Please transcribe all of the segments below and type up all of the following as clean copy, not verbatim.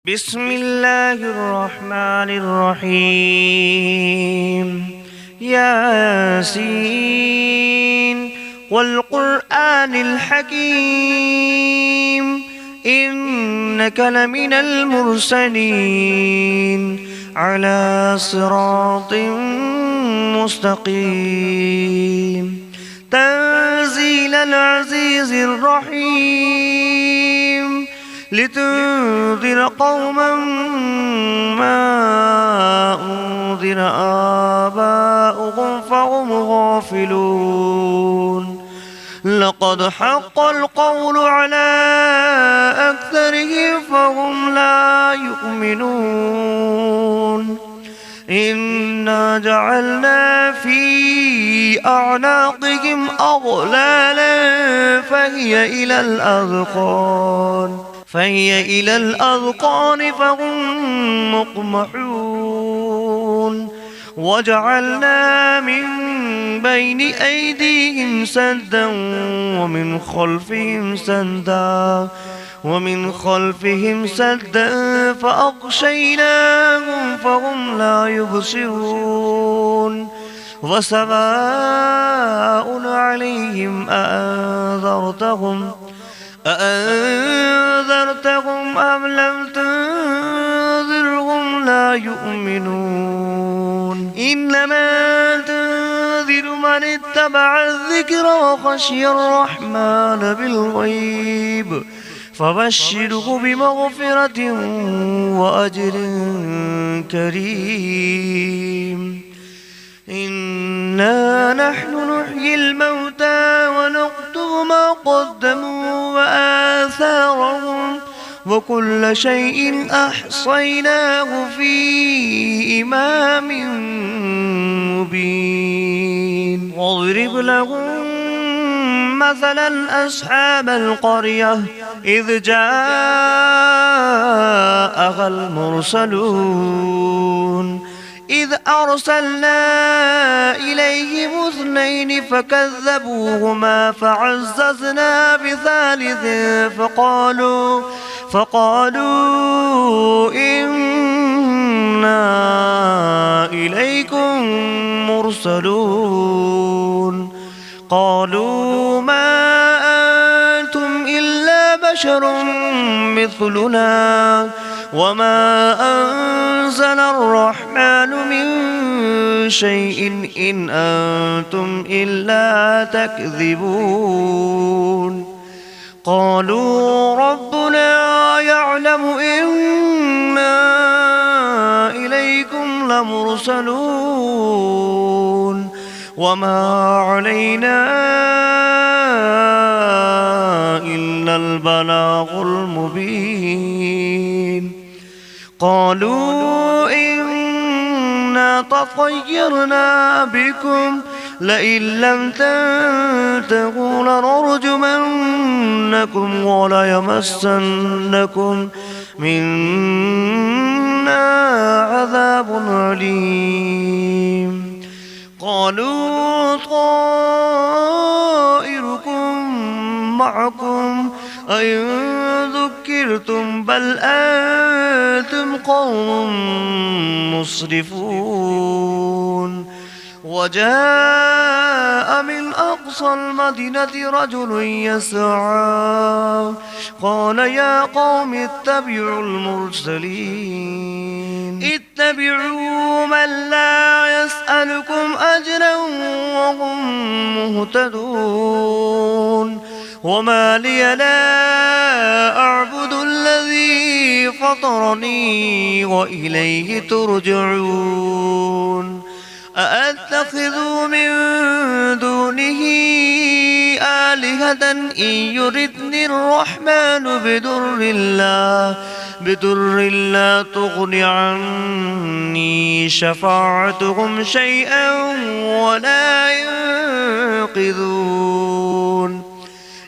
بسم الله الرحمن الرحيم ياسين والقرآن الحكيم إنك لمن المرسلين على صراط مستقيم تنزيل العزيز الرحيم لتنذر قوما ما أنذر آباؤهم فهم غافلون لقد حق القول على أكثرهم فهم لا يؤمنون إنا جعلنا في أعناقهم أغلالا فهي إلى الأذقان فهم مقمحون وجعلنا من بين أيديهم سدا ومن خلفهم سدا فأغشيناهم فهم لا يبصرون وسواء عليهم أأنذرتهم أم لم تنذرهم لا يؤمنون إنما تنذر من اتبع الذكر وخشي الرحمن بالغيب فبشره بمغفرة وأجر كريم إنا نحن نحيي الموتى ونكتب ما قدموا وآثارهم وكل شيء أحصيناه في إمام مبين واضرب لهم مثلا أصحاب القرية إذ جاءها المرسلون إذ أرسلنا إليهم 2 فكذبوهما فعززنا بثالث فقالوا إنا إليكم مرسلون قالوا ما أنتم إلا بشر مثلنا وما أنزل الرحمن من شيء إن أنتم إلا تكذبون قالوا ربنا يعلم إنا إليكم لمرسلون وما علينا إلا البلاغ المبين قالوا إنا تطيرنا بكم لئن لم تنتهوا لنرجمنكم وليمسنكم منا عذاب أليم قالوا طائركم معكم أئن ذكرتم بل أنتم قوم مسرفون وجاء من أقصى المدينة رجل يسعى قال يا قوم اتبعوا المرسلين اتبعوا من لا يسألكم أجرا وهم مهتدون وما لي لا أعبد الذي فطرني وإليه ترجعون أأتخذ من دونه آلهة إن يردني الرحمن بدر لا تغن عني شفاعتهم شيئا ولا ينقذون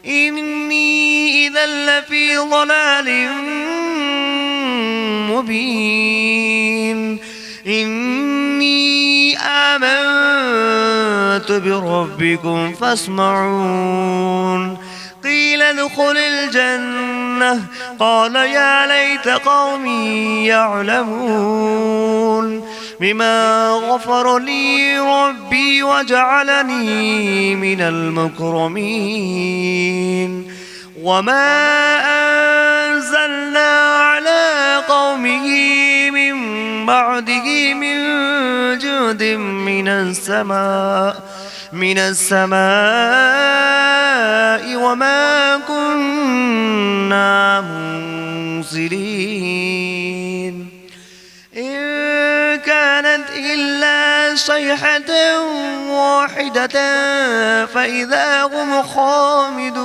إني إذا لفي ضلال مبين إني آمنت بربكم فاسمعون قيل ادخل الجنة الجنة قال يا ليت قومي يعلمون بما غفر لي ربي وجعلني من المكرمين وما أنزلنا على قومه من بعده من جود من السماء وما كنا منزلين إن كانت إلا صيحة واحدة فإذا هم خامدون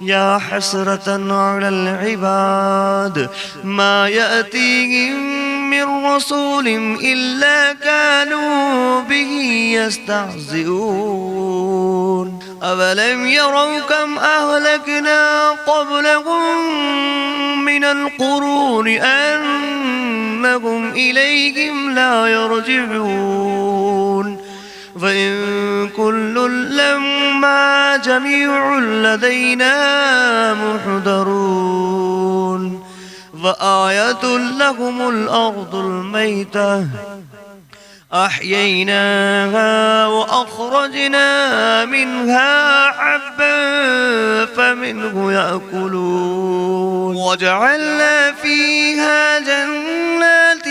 يا حسرة على العباد ما يأتيهم من رسول إلا كانوا به يستهزئون أولم يروا كم أهلكنا قبلهم من القرون أنهم إليهم لا يرجعون فإن كل لما جميع لدينا محضرون فآية لهم الأرض الميتة أحييناها وأخرجنا منها حبا فمنه يأكلون وجعلنا فيها جنات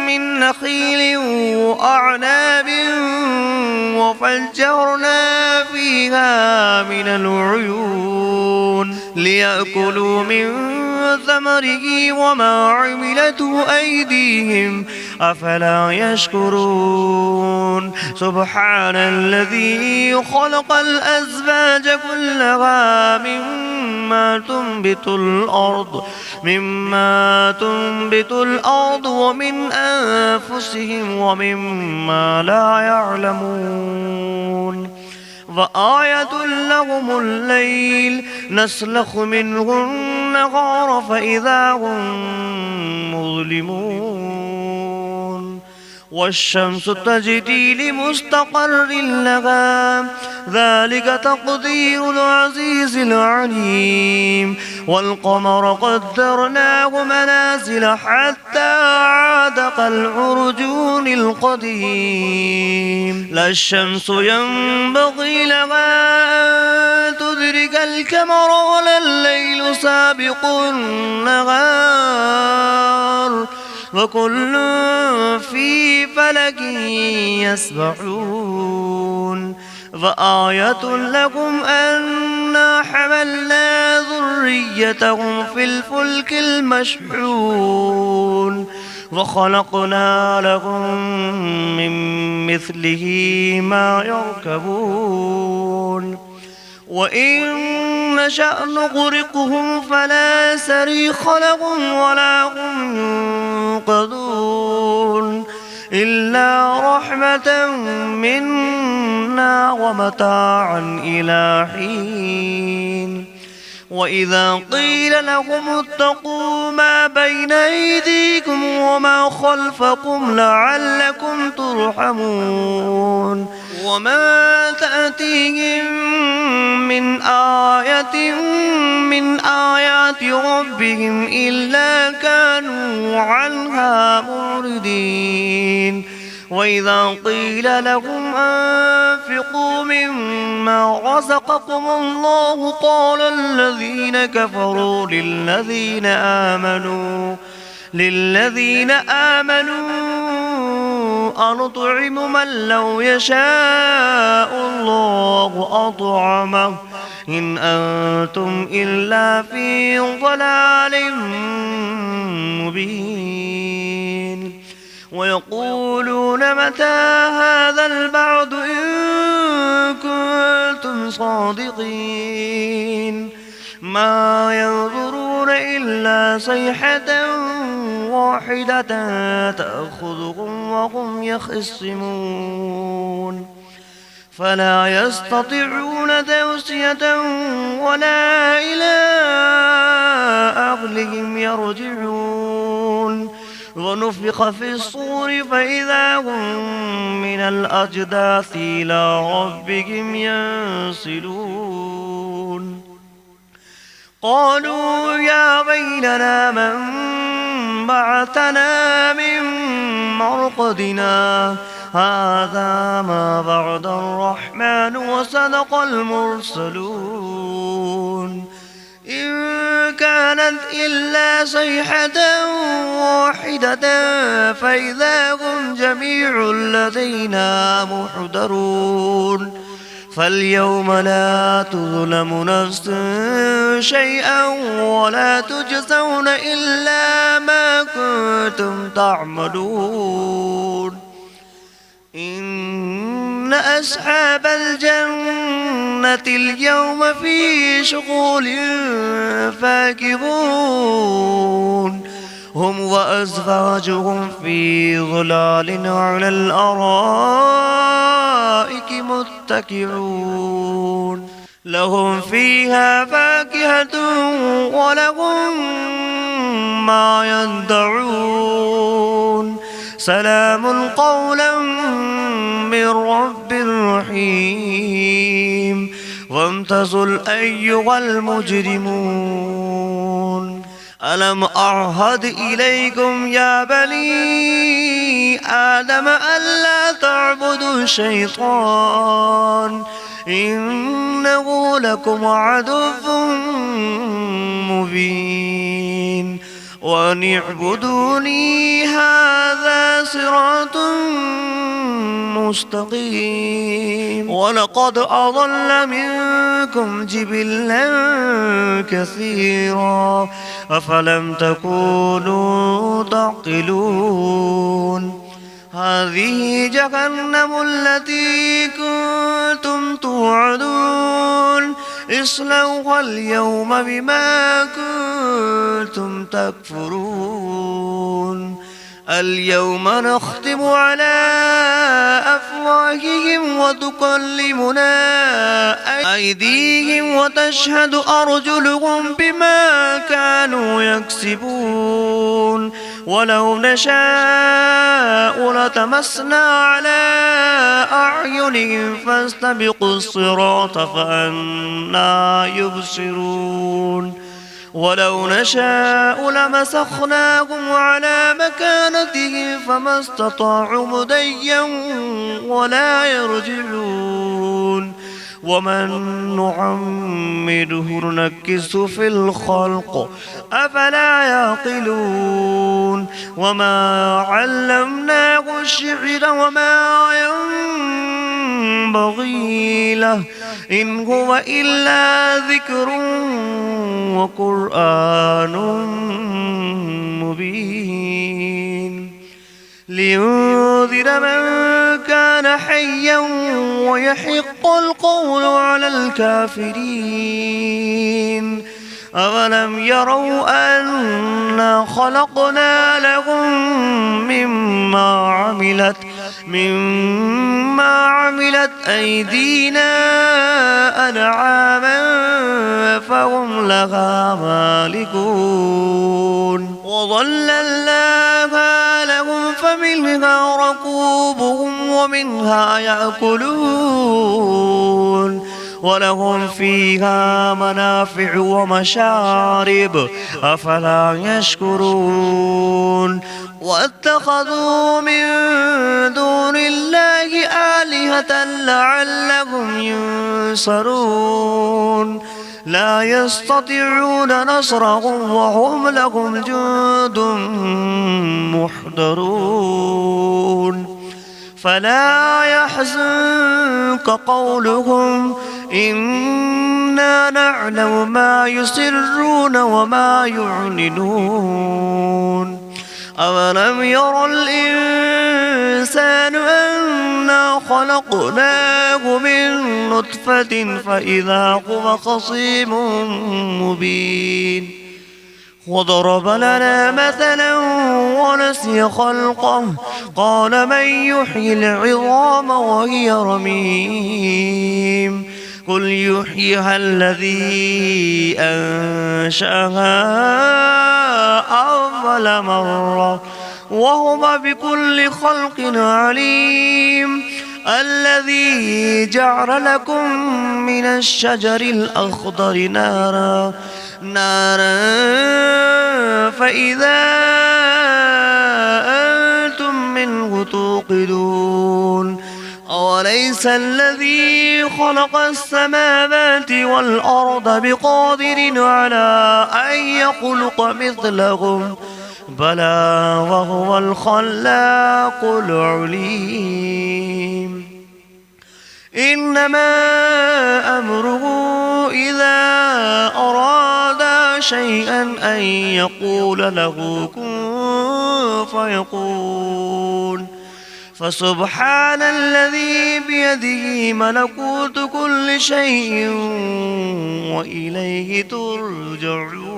من نخيل وأعناب وفجرنا فيها من العيون ليأكلوا من ثمره وما عملته أيديهم أفلا يشكرون سبحان الذي خلق الأزواج كلها مما تنبت الأرض ومن أنفسهم ومما لا يعلمون وآية لهم الليل نسلخ منه النهار فإذا هم مظلمون والشمس تجري لمستقر لها ذلك تقدير العزيز العليم والقمر قدرناه منازل حتى عاد كالعرجون القديم لا الشمس ينبغي لها أن تدرك القمر ولا الليل سابق النهار وكل في فلك يسبحون فآية لكم أنا حملنا ذريتهم في الفلك المشحون وخلقنا لهم من مثله ما يركبون وإن نشأ نغرقهم فلا صريخ لهم ولا هم ينقذون إلا رحمة منا ومتاعا إلى حين وإذا قيل لهم اتقوا ما بين أيديكم وما خلفكم لعلكم ترحمون وما تأتيهم من آية من آيات ربهم إلا كانوا عنها معرضين وإذا قيل لهم أنفقوا مما رزقكم الله قال الذين كفروا للذين آمنوا أنطعم من لو يشاء الله أطعمه إن أنتم إلا في ضلال مبين ويقولون متى هذا البعد إن كنتم صادقين ما ينظرون إلا صيحة واحدة تأخذهم وهم يخصمون فلا يستطيعون توصية ولا إلى أهلهم يرجعون ونفخ في الصور فإذا هم من الأجداث إلى ربهم ينسلون قالوا يا ويلنا من بعثنا من مرقدنا هذا ما وعد الرحمن وصدق المرسلون إن كانت إلا صيحة واحدة فإذا هم جميع لدينا محضرون فاليوم لا تظلم نفس شيئا ولا تجزون إلا ما كنتم تعملون إن أصحاب الجنة اليوم في شغل فاكهون هم وأزواجهم في ظلال على الأرائك متكئون لهم فيها فاكهة ولهم ما يدعون سلام قولا من رب رحيم وامتازوا أيها المجرمون ألم أعهد إليكم يا بني آدم ألا تعبدوا الشيطان إنه لكم عدو مبين وأن اعبدوني هذا صراط مستقيم ولقد أضل منكم جبلا كثيرا أفلم تكونوا تعقلون هذه جهنم التي كنتم توعدون اصلوها اليوم بما كنتم تكفرون اليوم نختم على أفواههم وتكلمنا أيديهم وتشهد أرجلهم بما كانوا يكسبون ولو نشاء لتمسنا على أعينهم فاستبقوا الصراط فأنى يبصرون ولو نشاء لمسخناهم على مكانتهم فما استطاعوا مضيا ولا يرجعون ومن نعمره ننكسه في الخلق أفلا يعقلون وما علمناه الشعر وما ينبغي له إن هو إلا ذكر وقرآن مبين لينذر من كان حيا ويحق القول على الكافرين أولم يروا أنا خلقنا لهم مما عملت أيدينا أنعاما فهم لها مالكون وظللناها لهم فمنها ركوبهم ومنها يأكلون ولهم فيها منافع ومشارب أفلا يشكرون واتخذوا من دون الله آلهة لعلهم ينصرون لا يستطيعون نصرهم وهم لهم جند محضرون فلا يحزنك قولهم إنا نعلم ما يسرون وما يعلنون أولم ير الإنسان أنا خلقناه من نطفة فإذا هو خصيم مبين وضرب لنا مثلا ونسي خلقه قال من يحيي العظام وهي رميم قل يحييها الذي أنشأها أول مرة وهو بكل خلق عليم الذي جعل لكم من الشجر الأخضر نارا فإذا أنتم منه توقدون أوليس الذي خلق السماوات والأرض بقادر على أن يخلق مثلهم بلى وهو الخلاق العليم إنما أمره إذا أراد شيئا أن يقول له كن فيكون فسبحان الذي بيده ملكوت كل شيء وإليه ترجعون.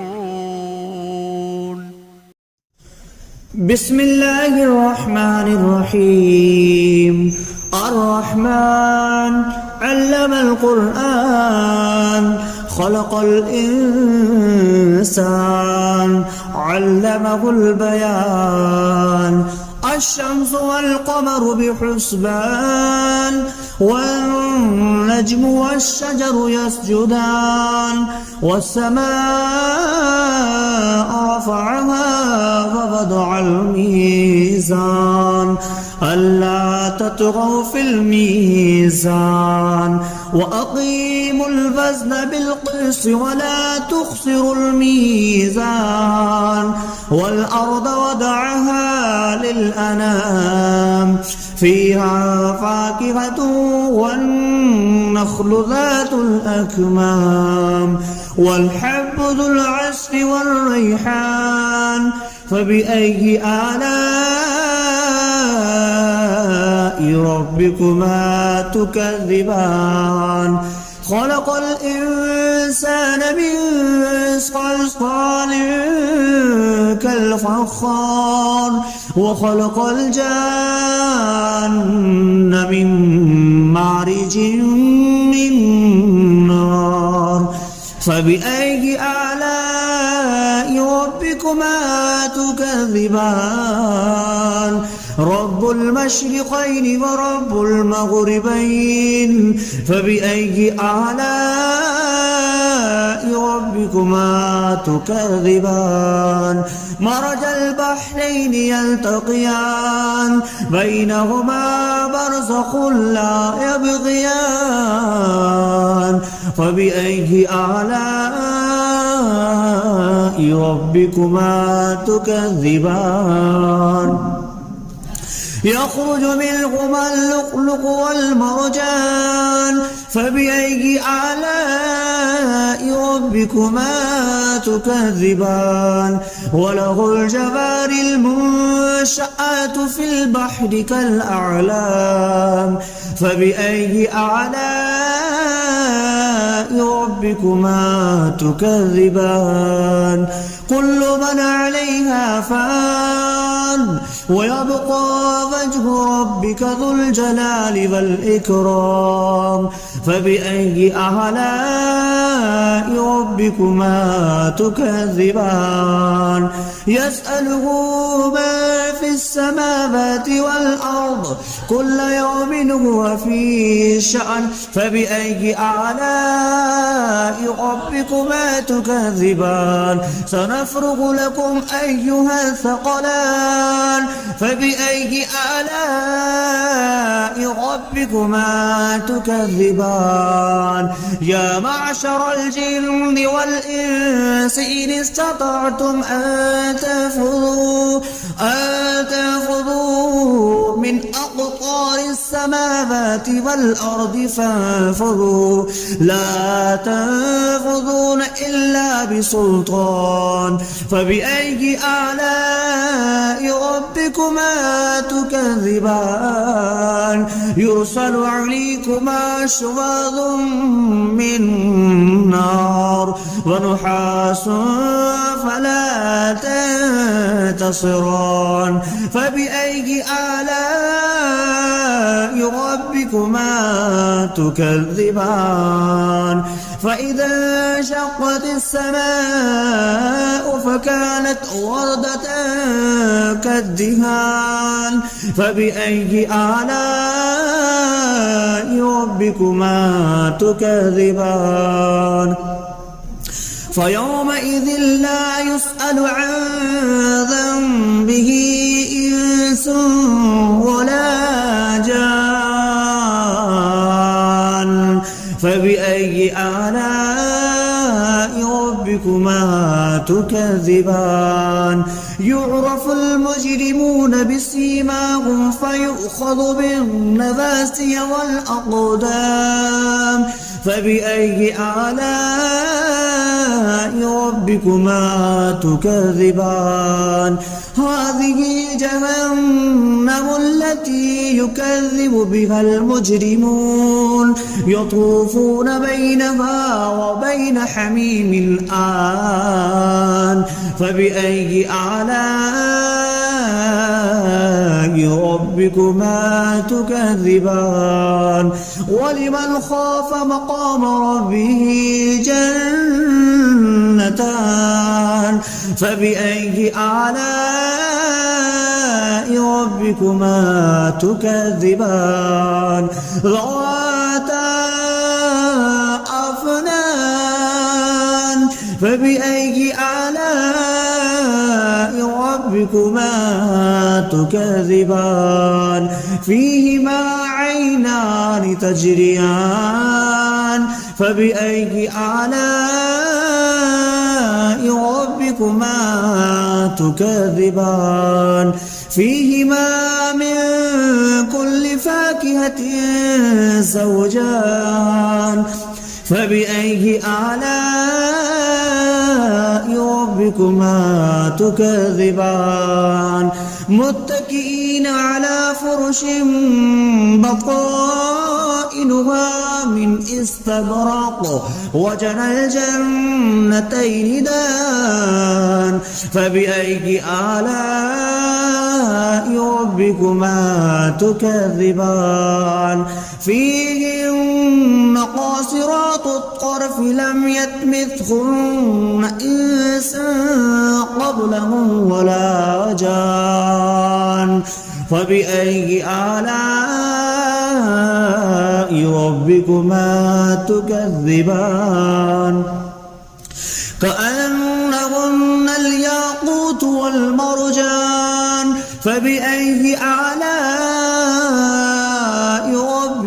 بسم الله الرحمن الرحيم. الرحمن علم القرآن خلق الإنسان علمه البيان الشمس والقمر بحسبان والنجم والشجر يسجدان والسماء رفعها ووضع الميزان ألا تطغوا في الميزان وأقيموا الوزن بالقسط ولا تخسروا الميزان والأرض وضعها للأنام فيها فاكهة والنخل ذات الأكمام والحب ذو العصف والريحان فبأي آلاء ربكما تكذبان خلق الإنسان من صلصال كالفخار وخلق الجان من مارج من نار فبأي آلاء ربكما تكذبان رب المشرقين ورب المغربين فبأي آلاء ربكما تكذبان مرج البحرين يلتقيان بينهما برزخ لا يبغيان فبأي آلاء ربكما تكذبان يخرج منهما اللؤلؤ والمرجان فبأي آلاء ربكما تكذبان وله الجوار المنشآت في البحر كالأعلام فبأي آلاء ربكما تكذبان كل من عليها فان ويبقى وجه ربك ذو الجلال والإكرام فبأي آلاء ربكما تكذبان يسأله ما في السماوات والأرض كل يوم هو في شأن فبأي آلاء ربكما تكذبان سنفرغ لكم أيها الثقلان فبأي آلاء ربكما تكذبان يا معشر الجن والإنس إن استطعتم أن تنفذوا من أقطار السماوات والأرض فانفذوا لا تنفذون إلا بسلطان فبأي آلاء ربكما تكذبان يرسل عليكما شواظ من نار ونحاس فلا تنتصران فبأي آلاء ربكما تكذبان فإذا انشقت السماء فكانت وردة كالدهان فبأي آلاء ربكما تكذبان فيومئذ لا يسأل عن ذنبه إنس ولا جان فبأي آلاء ربكما تكذبان يعرف المجرمون بسيماهم فيؤخذ بالنواسي والأقدام فبأي آلاء ربكما تكذبان هذه جهنم التي يكذب بها المجرمون يطوفون بينها وبين حميم آن فبأي آلاء ربكما تكذبان ولمن خاف مقام ربه جنتان فبأي آلاء ربكما تكذبان ذواتا أفنان فبأي آلاء ربكما تكذبان فيهما عينان تجريان فبأي آلاء ربكما تكذبان فيهما من كل فاكهة زوجان فبأي آلاء ربكما تكذبان متكئين على فرش بطائنها من استبرق وجنى الجنتين دان فبأي آلاء ربكما تكذبان فيهن قاصرات الطرف لم يطمثهن إنس قبلهم ولا جان فبأي آلاء ربكما تكذبان كأنهن الياقوت والمرجان فبأي آلاء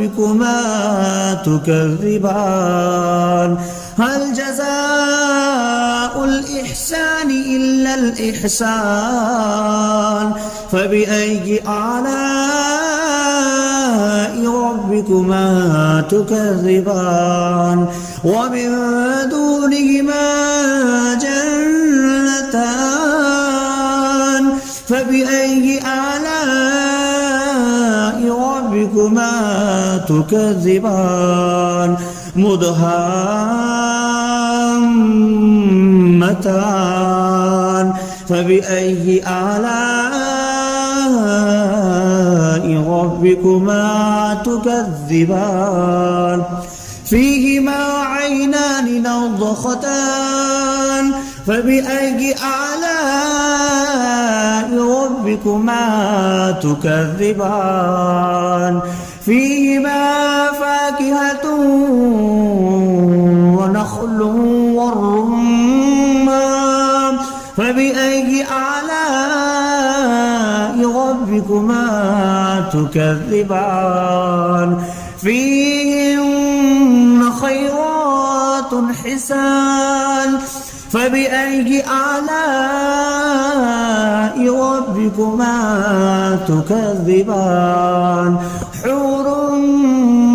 ربكما تكذبان هل جزاء الإحسان إلا الإحسان فبأي آلاء ربكما تكذبان ومن دونهما جنتان فبأي آلاء ربكما تكذبان مدهامتان فبأي آلاء ربكما تكذبان فيهما عينان نضختان فبأي آلاء ربكما تكذبان فيهما فاكهة ونخل والرمان فبأي آلاء ربكما تكذبان فيهن خيرات حسان فبأي آلاء ربكما تكذبان حور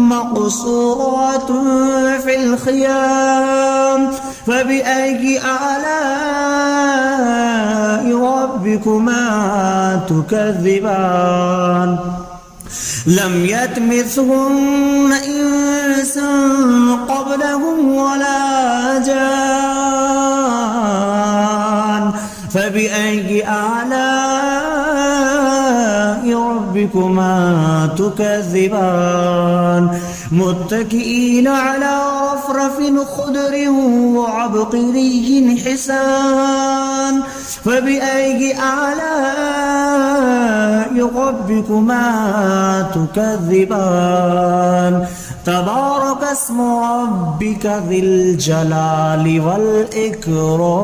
مقصورات في الخيام فبأي آلاء ربكما تكذبان لم يطمثهن إنس قبلهم ولا جان فبأي آلاء ربكما تكذبان متكئين على رفرف خضر وعبقري حسان فبأي آلاء ربكما تكذبان تبارك اسم ربك ذي الجلال والإكرام